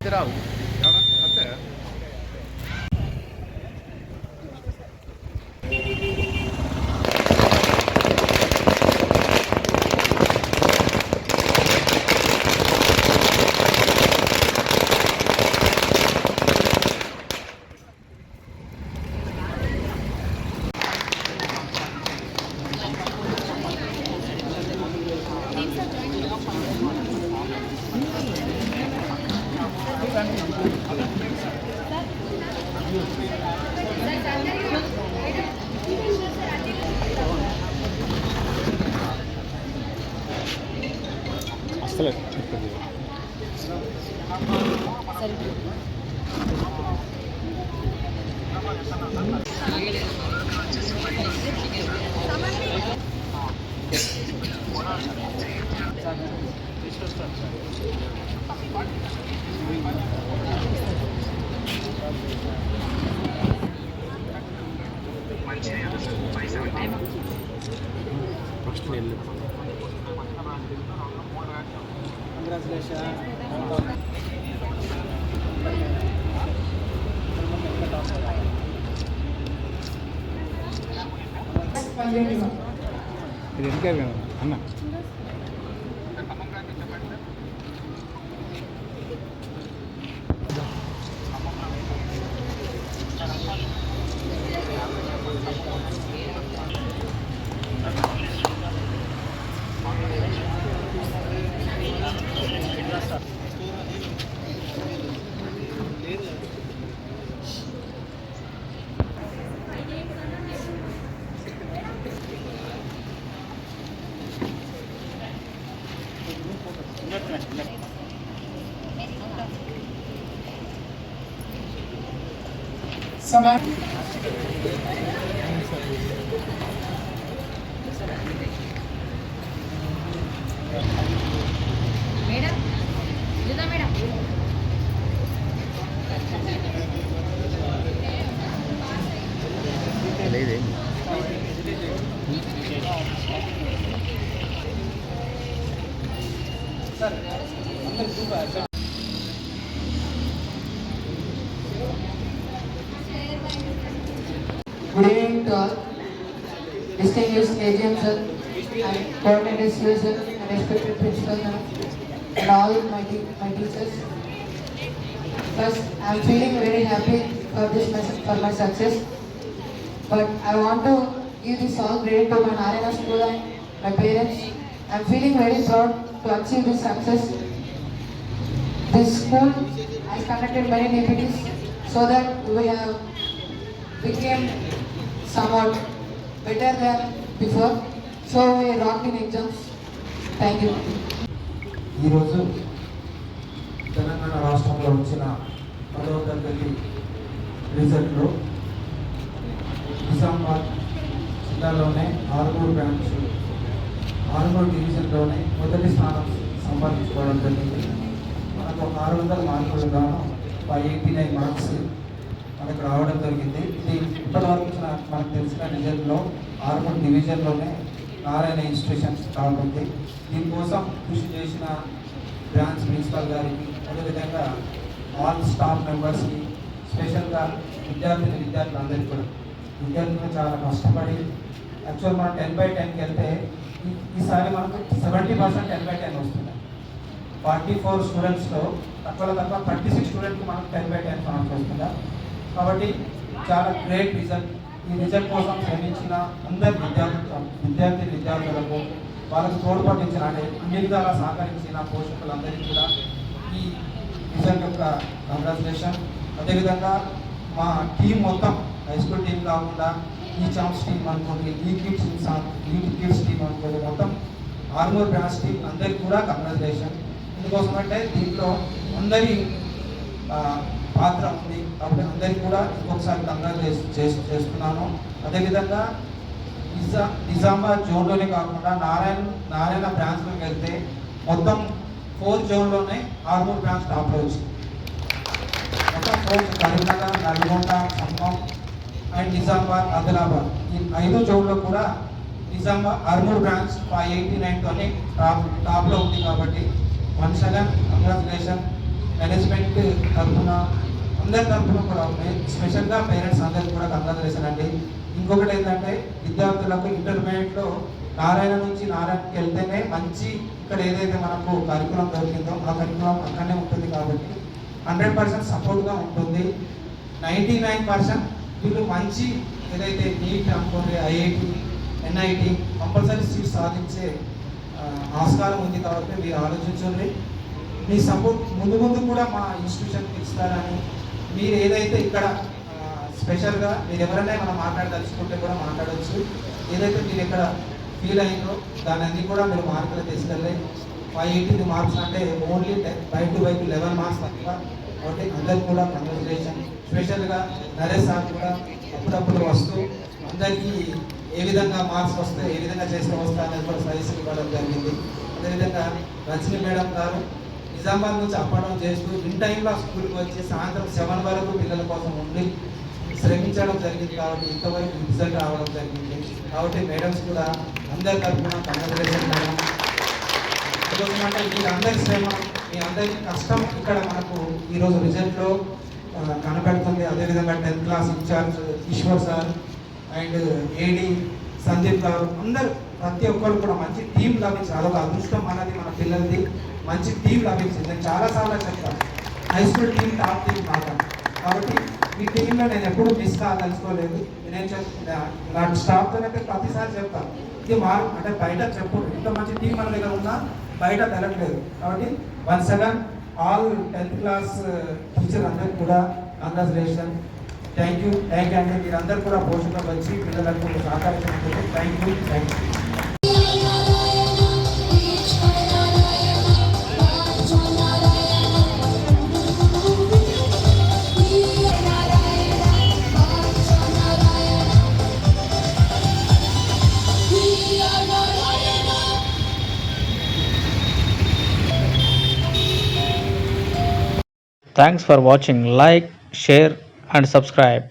రావు అంతే. అసలు ఫస్ట్ నేను ఇది ఎందుకు అన్న समय మేడం ఇదా మేడం లేదే सर अंदर खूब Good evening to all. Distinguished AGM sir and coordinators here sir and respected principal and all my teachers. First, I am feeling very happy for for my success. But I want to give this all credit to my Narayana school and my parents. I am feeling very proud to achieve this success. This school has conducted many activities so that we have became somewhat better than before. So we rocked in exams. Thank you. ఈరోజు తెలంగాణ రాష్ట్రంలో వచ్చిన 10వ తరగతి రిజల్ట్లో నిజామాబాద్ జిల్లాలోనే Armoor branch Armoor డివిజన్లోనే మొదటి స్థానం సంపాదించుకోవడం జరిగింది. మనకు 600 మార్కులు గాను 589 మార్క్స్ మనకు రావడం జరిగింది. ఇది ఇప్పటివరకు మనకు తెలిసిన రిజల్ట్లో ఆరుమూరు డివిజన్లోనే నారాయణ ఇన్స్టిట్యూషన్స్ కాబట్టి దీనికోసం కృషి చేసిన బ్రాంచ్ ప్రిన్సిపల్ గారికి అదేవిధంగా ఆల్ స్టాఫ్ మెంబర్స్కి స్పెషల్గా విద్యార్థులందరికీ కూడా విద్యార్థులు చాలా కష్టపడి యాక్చువల్ మనం 10/10కి వెళ్తే ఈసారి మనకు 70% 10/10 వస్తుంది. 44 స్టూడెంట్స్లో తక్కువ 36 స్టూడెంట్కి మనకు 10/10 మార్క్స్ వస్తుందా. కాబట్టి చాలా గ్రేట్ రిజల్ట్. ఈ రిజల్ట్ కోసం శ్రమించిన అందరి విద్యార్థులకు వాళ్ళకు తోడ్పడించిన అంటే అన్ని విధాలా సహకరించిన పోషకులందరికీ కూడా ఈ రిజల్ట్ యొక్క కంగ్రాచులేషన్. అదేవిధంగా మా టీం మొత్తం హై స్కూల్ టీం కాకుండా ఈ ఛాంప్స్ టీం అనుకోండి, ఈ కిడ్స్ టీం అనుకోండి, మొత్తం ఆరుమూరు బ్రాంచ్ టీం అందరికీ కూడా కంగ్రాచులేషన్. ఎందుకోసం అంటే దీంట్లో అందరి పాత్ర ఉంది కాబట్టి అందరికీ కూడా ఇంకొకసారి కంగ్రాచులేషన్ చేస్తున్నాను. అదేవిధంగా నిజామాబాద్ జోన్లోనే కాకుండా నారాయణ బ్రాంచ్లోకి వెళ్తే మొత్తం 4 జోన్లోనే ఆరుమూరు బ్రాంచ్ టాప్లో వచ్చింది. మొత్తం 4 కరీంనగర్, నల్గొండ, ఖమ్మం అండ్ నిజామాబాద్, ఆదిలాబాద్ ఈ 5 జోన్లో కూడా నిజామాబాద్ ఆరుమూరు బ్రాంచ్ 589తోనే టాప్లో ఉంది. కాబట్టి వన్స్ అగైన్ కంగ్రాచులేషన్. మేనేజ్మెంట్ తరఫున అందరి తరఫున కూడా ఉన్నాయి. స్పెషల్గా పేరెంట్స్ అందరికీ కూడా కంగ్రాచులేషన్ అండి. ఇంకొకటి ఏంటంటే విద్యార్థులకు ఇంటర్మీడియట్లో నారాయణ నుంచి నారాయణకి వెళ్తేనే మంచి ఇక్కడ ఏదైతే మనకు కరికులం దొరికిందో ఆ కరికులం అక్కడనే ఉంటుంది కాబట్టి 100% సపోర్ట్గా ఉంటుంది. 99% వీళ్ళు మంచి ఏదైతే నీట్ అనుకోండి, ఐఐటి, ఎన్ఐటి కంపల్సరీ సీట్ సాధించే ఆస్కారం ఉంది కాబట్టి మీరు ఆలోచించండి. మీ సపోర్ట్ ముందు ముందు కూడా మా ఇన్స్టిట్యూషన్కి ఇస్తారని, మీరు ఏదైతే ఇక్కడ స్పెషల్గా మీరు ఎవరైనా మనం మాట్లాడదలుచుకుంటే కూడా మాట్లాడవచ్చు. ఏదైతే మీరు ఇక్కడ ఫీల్ అయిందో దాని అన్ని కూడా మీరు మార్కులు తీసుకెళ్ళి 580 మార్క్స్ అంటే ఓన్లీ బై టు 11 మార్క్స్ తప్ప. కాబట్టి అందరికి కూడా కంగ్రాచులేషన్. స్పెషల్గా నరేష్ సార్ కూడా అప్పుడప్పుడు వస్తూ అందరికీ ఏ విధంగా మార్క్స్ వస్తే ఏ విధంగా చేస్తే వస్తా అనేది కూడా సజెషన్ ఇవ్వడం జరిగింది. అదేవిధంగా రజనీ మేడం గారు నిజామాబాద్ నుంచి అప్పడం చేస్తూ ఇన్ టైంలో స్కూల్కి వచ్చి సాయంత్రం 7 వరకు పిల్లల కోసం ఉండి శ్రమించడం జరిగింది కాబట్టి ఇంతవరకు రిజల్ట్ రావడం జరిగింది. కాబట్టి మేడమ్స్ కూడా అందరి తరఫున కంగ్రాచులేషన్ మేడం. ఈరోజు అంటే మీ అందరి శ్రమ, మీ అందరి కష్టం ఇక్కడ మనకు ఈరోజు రిజల్ట్లో కనపడుతుంది. అదేవిధంగా 10th class in charge Eshwar sir and AD Sandeep గారు అందరూ ప్రతి ఒక్కరు కూడా మంచి టీం లభించింది. అదొక అదృష్టం మనది, మన పిల్లలది మంచి టీం లభించింది. నేను చాలాసార్లు చెప్తాను high school team top team మాట. కాబట్టి ఈ టీంలో నేను ఎప్పుడు మిస్ కాదలుచుకోలేదు. నేను నా స్టాఫ్తో అయితే ప్రతిసారి చెప్తాను ఇది అంటే బయట చెప్పు ఇంత మంచి టీం మన దగ్గర ఉన్నా బయట తెలట్లేదు. కాబట్టి 1 second all 10th class teacher అందరికి కూడా కంగ్రాచులేషన్. థ్యాంక్ యూ అండి. మీరందరూ కూడా పోషకులు వచ్చి పిల్లలకు సహకరించినందుకు thank you. Thanks for watching. Like, share and subscribe.